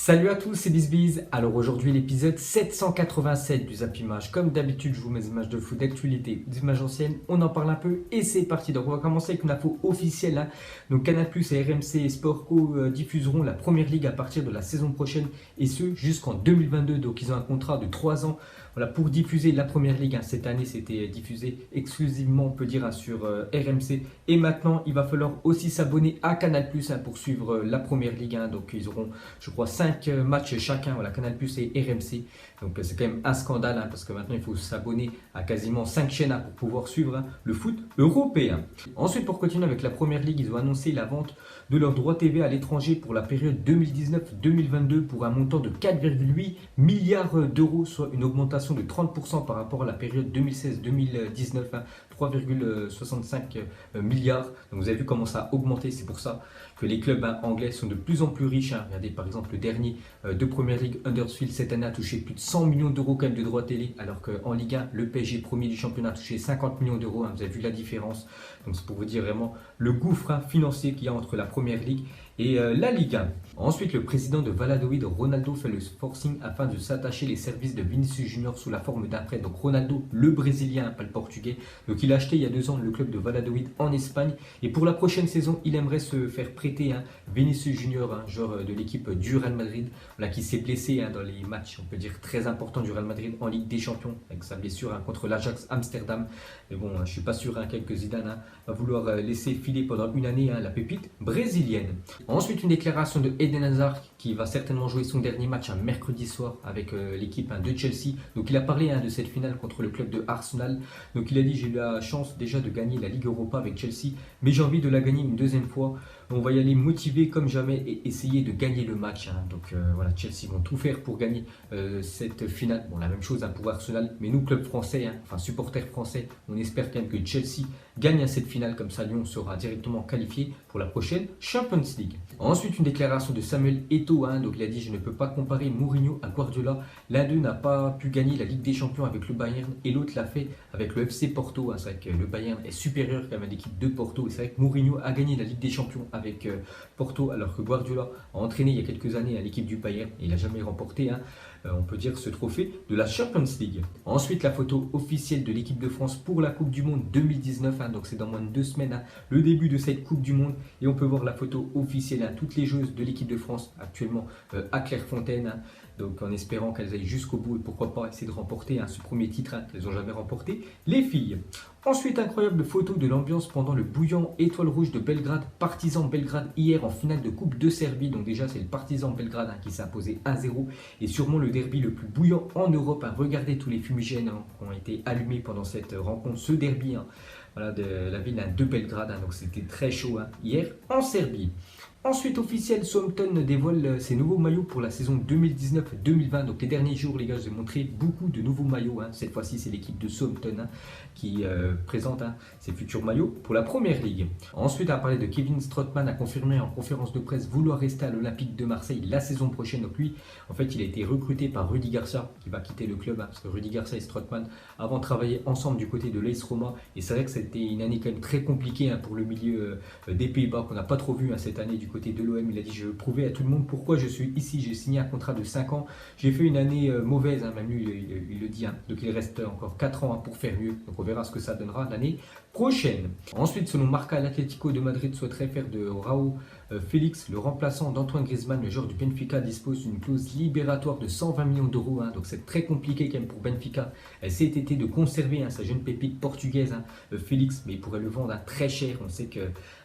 Salut à tous, c'est BizBiz. Alors aujourd'hui l'épisode 787 du Zap Image. Comme d'habitude, je vous mets des images de foot d'actualité, des images anciennes, on en parle un peu et c'est parti. Donc on va commencer avec une info officielle, hein. Donc Canal+ et RMC et Sport Co diffuseront la Première Ligue à partir de la saison prochaine et ce jusqu'en 2022. Donc ils ont un contrat de 3 ans. Voilà, pour diffuser la Première Ligue, hein. Cette année c'était diffusé exclusivement, on peut dire, hein, sur RMC. Et maintenant il va falloir aussi s'abonner à Canal+, hein, pour suivre la Première Ligue, hein. Donc ils auront, je crois, 5 matchs chacun, voilà, Canal+ et RMC. Donc c'est quand même un scandale, hein, parce que maintenant il faut s'abonner à quasiment 5 chaînes, hein, pour pouvoir suivre, hein, le foot européen. Ensuite, pour continuer avec la Première Ligue, ils ont annoncé la vente de leurs droits TV à l'étranger pour la période 2019-2022 pour un montant de 4,8 milliards d'euros, soit une augmentation de 30% par rapport à la période 2016-2019, hein, 3,65 milliards. Donc vous avez vu comment ça a augmenté, c'est pour ça que les clubs, hein, anglais sont de plus en plus riches, hein. Regardez par exemple le dernier de Première Ligue, Huddersfield, cette année a touché plus de 100 millions d'euros quand même de droits télé, alors qu'en Ligue 1, le PSG premier du championnat a touché 50 millions d'euros, hein. Vous avez vu la différence. Donc c'est pour vous dire vraiment le gouffre, hein, financier qu'il y a entre la Première Ligue et la Ligue 1. Ensuite, le président de Valladolid, Ronaldo, fait le forcing afin de s'attacher les services de Vinicius Junior sous la forme d'un prêt. Donc Ronaldo, le Brésilien, pas le Portugais. Donc il a acheté il y a 2 ans le club de Valladolid en Espagne. Et pour la prochaine saison, il aimerait se faire prêter, hein, Vinicius Junior, hein, joueur de l'équipe du Real Madrid, voilà, qui s'est blessé, hein, dans les matchs, on peut dire, très importants du Real Madrid en Ligue des Champions, avec sa blessure, hein, contre l'Ajax Amsterdam. Mais bon, je ne suis pas sûr, hein, que Zidane, hein, va vouloir laisser filer pendant une année, hein, la pépite brésilienne. Ensuite, une déclaration de Eden Hazard qui va certainement jouer son dernier match un mercredi soir avec l'équipe, hein, de Chelsea. Donc il a parlé, hein, de cette finale contre le club de Arsenal. Donc il a dit: j'ai eu la chance déjà de gagner la Ligue Europa avec Chelsea, mais j'ai envie de la gagner une deuxième fois. On va y aller motivé comme jamais et essayer de gagner le match, hein. Donc voilà, Chelsea vont tout faire pour gagner cette finale. Bon, la même chose, hein, pour Arsenal, mais nous, club français, hein, enfin supporters français, on espère quand même que Chelsea gagne à cette finale, comme ça Lyon sera directement qualifié pour la prochaine Champions League. Ensuite, une déclaration de Samuel Eto'o, hein. Donc il a dit: je ne peux pas comparer Mourinho à Guardiola. L'un d'eux n'a pas pu gagner la Ligue des Champions avec le Bayern et l'autre l'a fait avec le FC Porto, hein. C'est vrai que le Bayern est supérieur quand même à l'équipe de Porto, et c'est vrai que Mourinho a gagné la Ligue des Champions avec Porto, alors que Guardiola a entraîné il y a quelques années à l'équipe du Bayern et il n'a jamais remporté, hein, on peut dire, ce trophée de la Champions League. Ensuite, la photo officielle de l'équipe de France pour la Coupe du Monde 2019, hein. Donc c'est dans moins de 2 semaines, hein, le début de cette Coupe du Monde, et on peut voir la photo officielle, hein, toutes les joueuses de l'équipe de France actuellement à Clairefontaine, hein. Donc en espérant qu'elles aillent jusqu'au bout et pourquoi pas essayer de remporter, hein, ce premier titre, hein, qu'elles n'ont jamais remporté, les filles. Ensuite, incroyable photo de l'ambiance pendant le bouillant Étoile Rouge de Belgrade, Partizan Belgrade hier en finale de Coupe de Serbie. Donc déjà c'est le Partizan Belgrade, hein, qui s'est imposé 1-0 et sûrement le derby le plus bouillant en Europe, hein. Regardez tous les fumigènes, hein, qui ont été allumés pendant cette rencontre, ce derby, hein, voilà, de la ville, hein, de Belgrade, hein. Donc c'était très chaud, hein, hier en Serbie. Ensuite, officiel, Southampton dévoile ses nouveaux maillots pour la saison 2019-2020. Donc les derniers jours, les gars, je vous ai montré beaucoup de nouveaux maillots, hein. Cette fois-ci, c'est l'équipe de Southampton, hein, qui présente, hein, ses futurs maillots pour la Première Ligue. Ensuite, à parler de Kevin Strootman, a confirmé en conférence de presse vouloir rester à l'Olympique de Marseille la saison prochaine. Donc lui, en fait, il a été recruté par Rudi Garcia, qui va quitter le club, hein, parce que Rudi Garcia et Strootman avant travaillaient ensemble du côté de l'AS Roma. Et c'est vrai que c'était une année quand même très compliquée, hein, pour le milieu des Pays-Bas, qu'on n'a pas trop vu, hein, cette année du côté de l'OM. Il a dit: je veux prouver à tout le monde pourquoi je suis ici, j'ai signé un contrat de 5 ans, j'ai fait une année mauvaise, hein, même lui il le dit, hein. Donc il reste encore 4 ans, hein, pour faire mieux. Donc on verra ce que ça donnera l'année prochaine. Ensuite, selon Marca, l'Atlético de Madrid souhaiterait faire de Raúl Félix le remplaçant d'Antoine Griezmann. Le joueur du Benfica dispose d'une clause libératoire de 120 millions d'euros, hein. Donc c'est très compliqué quand même pour Benfica cet été de conserver, hein, sa jeune pépite portugaise, hein, Félix, mais il pourrait le vendre, hein, très cher. On sait que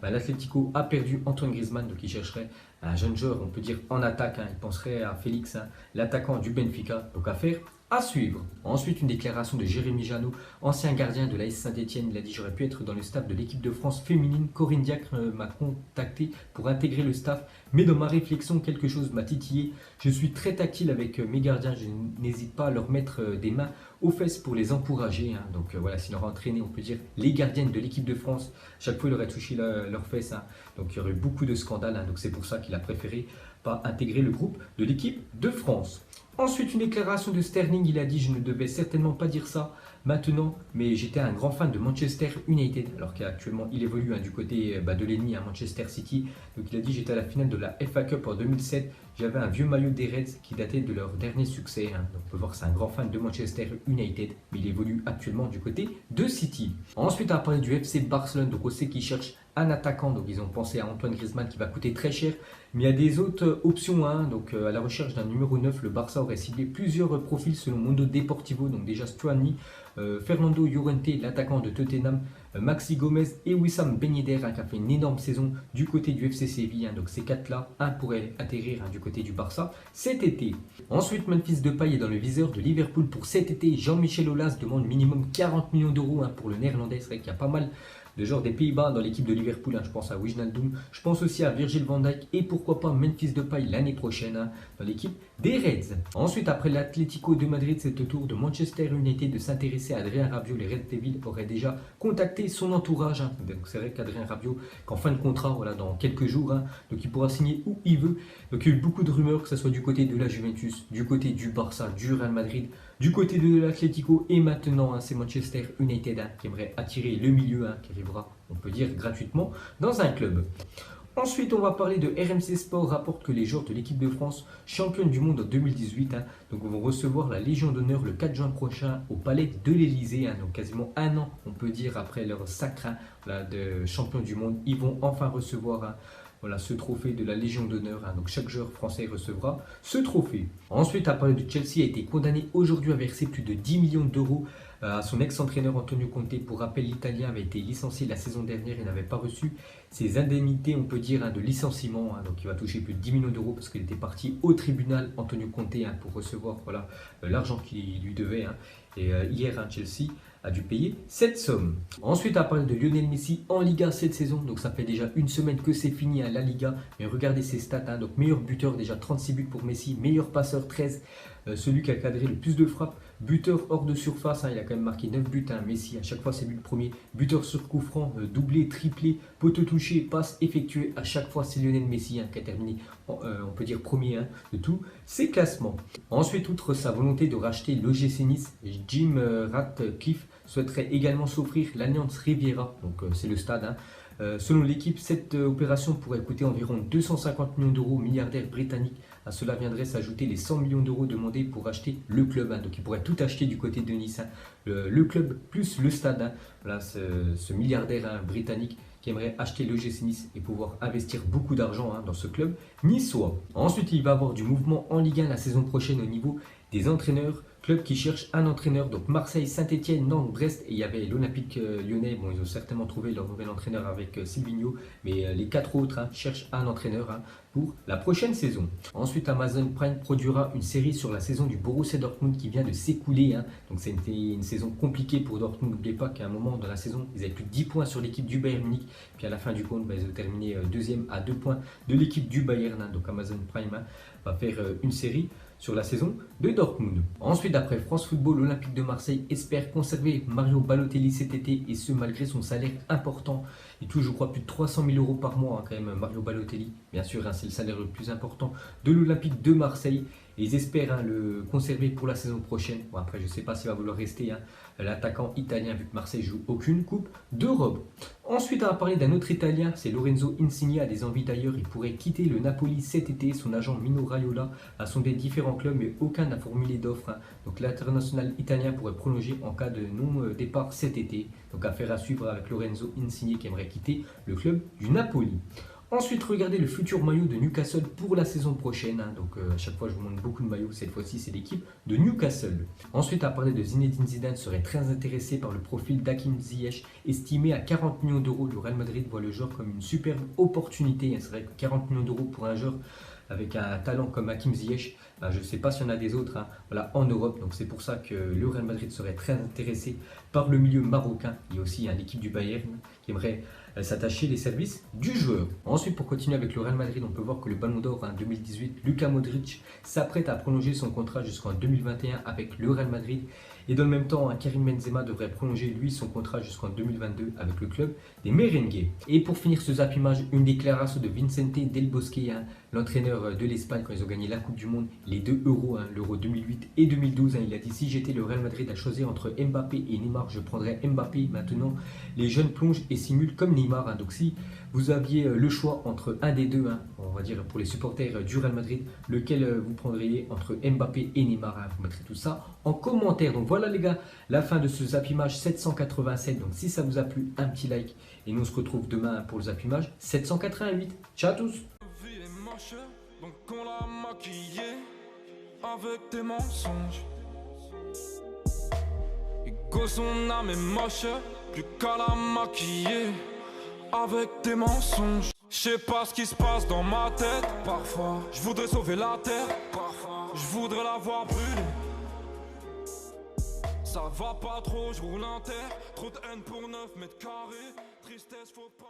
l'Atlético a perdu Antoine Griezmann, donc il chercherait un jeune joueur, on peut dire, en attaque, hein. Il penserait à Félix, hein, l'attaquant du Benfica. Donc affaire à suivre. Ensuite, une déclaration de Jérémy Janot, ancien gardien de l'AS Saint-Etienne. Il a dit: j'aurais pu être dans le staff de l'équipe de France féminine. Corinne Diacre m'a contacté pour intégrer le staff, mais dans ma réflexion, quelque chose m'a titillé. Je suis très tactile avec mes gardiens, je n'hésite pas à leur mettre des mains aux fesses pour les encourager, hein. Donc voilà, s'il aurait entraîné, on peut dire, les gardiennes de l'équipe de France, chaque fois il aurait touché leurs fesses, hein. Donc il y aurait eu beaucoup de scandales, hein. Donc c'est pour ça qu'il a préféré pas intégrer le groupe de l'équipe de France. Ensuite, une déclaration de Sterling, il a dit: je ne devais certainement pas dire ça, maintenant, mais j'étais un grand fan de Manchester United, alors qu'actuellement il évolue du côté de l'ennemi à Manchester City. Donc il a dit j'étais à la finale de la FA Cup en 2007, j'avais un vieux maillot des Reds qui datait de leur dernier succès. Donc on peut voir que c'est un grand fan de Manchester United, mais il évolue actuellement du côté de City. Ensuite, on va parler du FC Barcelone, donc on sait qu'ils cherchent un attaquant, donc ils ont pensé à Antoine Griezmann qui va coûter très cher, mais il y a des autres options. Donc à la recherche d'un numéro 9, le Barça aurait ciblé plusieurs profils selon Mundo Deportivo, donc déjà Stuani, Fernando Llorente, l'attaquant de Tottenham, Maxi Gomez et Wissam Ben Yedder qui a fait une énorme saison du côté du FC Séville. Donc ces quatre-là, un pourrait atterrir du côté du Barça cet été. Ensuite, Memphis Depay est dans le viseur de Liverpool pour cet été. Jean-Michel Aulas demande minimum 40 millions d'euros pour le néerlandais. C'est vrai qu'il y a pas mal de genre des Pays-Bas dans l'équipe de Liverpool. Je pense à Wijnaldum, je pense aussi à Virgil van Dijk et pourquoi pas Memphis Depay l'année prochaine dans l'équipe des Reds. Ensuite, après l'Atlético de Madrid, c'est au tour de Manchester United de s'intéresser à Adrien Rabiot. Les Red Devils auraient déjà contacté son entourage. Donc c'est vrai qu'Adrien Rabiot, qu'en fin de contrat, dans quelques jours, donc il pourra signer où il veut. Donc il y a eu beaucoup de rumeurs, que ce soit du côté de la Juventus, du côté du Barça, du Real Madrid, du côté de l'Atlético et maintenant c'est Manchester United qui aimerait attirer le milieu qui arrivera, on peut dire, gratuitement dans un club. Ensuite, on va parler de RMC Sport, rapporte que les joueurs de l'équipe de France, championne du monde en 2018, donc vont recevoir la Légion d'honneur le 4 juin prochain au Palais de l'Élysée. Donc quasiment un an, on peut dire, après leur sacre de champion du monde, ils vont enfin recevoir ce trophée de la Légion d'honneur. Donc chaque joueur français recevra ce trophée. Ensuite, à parler de Chelsea, a été condamné aujourd'hui à verser plus de 10 millions d'euros à son ex-entraîneur Antonio Conte. Pour rappel, l'Italien avait été licencié la saison dernière et n'avait pas reçu ses indemnités, on peut dire, de licenciement. Donc il va toucher plus de 10 millions d'euros parce qu'il était parti au tribunal, Antonio Conte, pour recevoir l'argent qu'il lui devait. Et hier, Chelsea a dû payer cette somme. Ensuite, à parler de Lionel Messi en Liga cette saison. Donc ça fait déjà une semaine que c'est fini à la Liga. Mais regardez ses stats. Donc meilleur buteur, déjà 36 buts pour Messi. Meilleur passeur, 13. Celui qui a cadré le plus de frappes. Buteur hors de surface, il a quand même marqué 9 buts. Messi, à chaque fois c'est lui le premier. Buteur sur coup franc, doublé, triplé, poteau touché, passe effectuée. À chaque fois c'est Lionel Messi qui a terminé, on peut dire, premier de tous ces classements. Ensuite, outre sa volonté de racheter l'OGC Nice, Jim Ratcliffe souhaiterait également s'offrir l'Alliance Riviera. Donc c'est le stade. Selon l'équipe, cette opération pourrait coûter environ 250 millions d'euros au milliardaire britannique. À cela viendrait s'ajouter les 100 millions d'euros demandés pour acheter le club. Donc il pourrait tout acheter du côté de Nice. Le club plus le stade. Voilà, ce milliardaire britannique qui aimerait acheter l'OGC Nice et pouvoir investir beaucoup d'argent dans ce club niçois. Ensuite, il va y avoir du mouvement en Ligue 1 la saison prochaine au niveau des entraîneurs. Club qui cherche un entraîneur, donc Marseille, Saint-Etienne, Nantes, Brest, et il y avait l'Olympique lyonnais. Bon, ils ont certainement trouvé leur nouvel entraîneur avec Silvino, mais les quatre autres cherchent un entraîneur pour la prochaine saison. Ensuite, Amazon Prime produira une série sur la saison du Borussia Dortmund qui vient de s'écouler. Donc c'était une saison compliquée pour Dortmund. N'oubliez pas qu'à un moment dans la saison, ils avaient plus de 10 points sur l'équipe du Bayern Munich. Puis à la fin du compte, ils ont terminé deuxième à 2 points de l'équipe du Bayern. Donc Amazon Prime va faire une série sur la saison de Dortmund. Ensuite, d'après France Football, l'Olympique de Marseille espère conserver Mario Balotelli cet été, et ce malgré son salaire important. Il touche, je crois, plus de 300 000 euros par mois quand même, Mario Balotelli. Bien sûr, c'est le salaire le plus important de l'Olympique de Marseille. Et ils espèrent le conserver pour la saison prochaine. Bon, après, je ne sais pas s'il va vouloir rester l'attaquant italien, vu que Marseille joue aucune Coupe d'Europe. Ensuite, on va parler d'un autre Italien, c'est Lorenzo Insigne, a des envies d'ailleurs. Il pourrait quitter le Napoli cet été. Son agent Mino Raiola a sondé différents clubs, mais aucun n'a formulé d'offre. Donc l'international italien pourrait prolonger en cas de non-départ cet été. Donc affaire à suivre avec Lorenzo Insigne qui aimerait quitter le club du Napoli. Ensuite, regardez le futur maillot de Newcastle pour la saison prochaine. Donc à chaque fois, je vous montre beaucoup de maillots. Cette fois-ci, c'est l'équipe de Newcastle. Ensuite, à parler de Zinedine Zidane, serait très intéressé par le profil d'Hakim Ziyech, estimé à 40 millions d'euros. Le Real Madrid voit le joueur comme une superbe opportunité. C'est vrai que 40 millions d'euros pour un joueur avec un talent comme Hakim Ziyech, je ne sais pas s'il y en a des autres en Europe. Donc c'est pour ça que le Real Madrid serait très intéressé par le milieu marocain. Il y a aussi l'équipe du Bayern qui aimerait s'attacher les services du joueur. Ensuite, pour continuer avec le Real Madrid, on peut voir que le Ballon d'Or 2018, Luka Modric s'apprête à prolonger son contrat jusqu'en 2021 avec le Real Madrid. Et dans le même temps, Karim Benzema devrait prolonger lui son contrat jusqu'en 2022 avec le club des Merengues. Et pour finir ce Zap Image, une déclaration de Vicente Del Bosque, l'entraîneur de l'Espagne quand ils ont gagné la Coupe du Monde, les deux euros, l'Euro 2008 et 2012. Il a dit: si j'étais le Real Madrid à choisir entre Mbappé et Neymar, je prendrais Mbappé. Maintenant, les jeunes plongent et simulent comme Neymar. Donc si vous aviez le choix entre un des deux, on va dire pour les supporters du Real Madrid, lequel vous prendriez entre Mbappé et Neymar? Vous mettrez tout ça en commentaire. Donc voilà les gars, la fin de ce Zap Image 787. Donc si ça vous a plu, un petit like. Et nous on se retrouve demain pour le Zap Image 788. Ciao à tous. Donc on l'a maquillé avec des mensonges. Et que son âme est moche, plus qu'à la maquiller avec des mensonges. Je sais pas ce qui se passe dans ma tête. Parfois, je voudrais sauver la terre. Parfois, je voudrais la voir brûler. Ça va pas trop, je roule un terre. Trop de haine pour 9 mètres carrés. Tristesse, faut pas.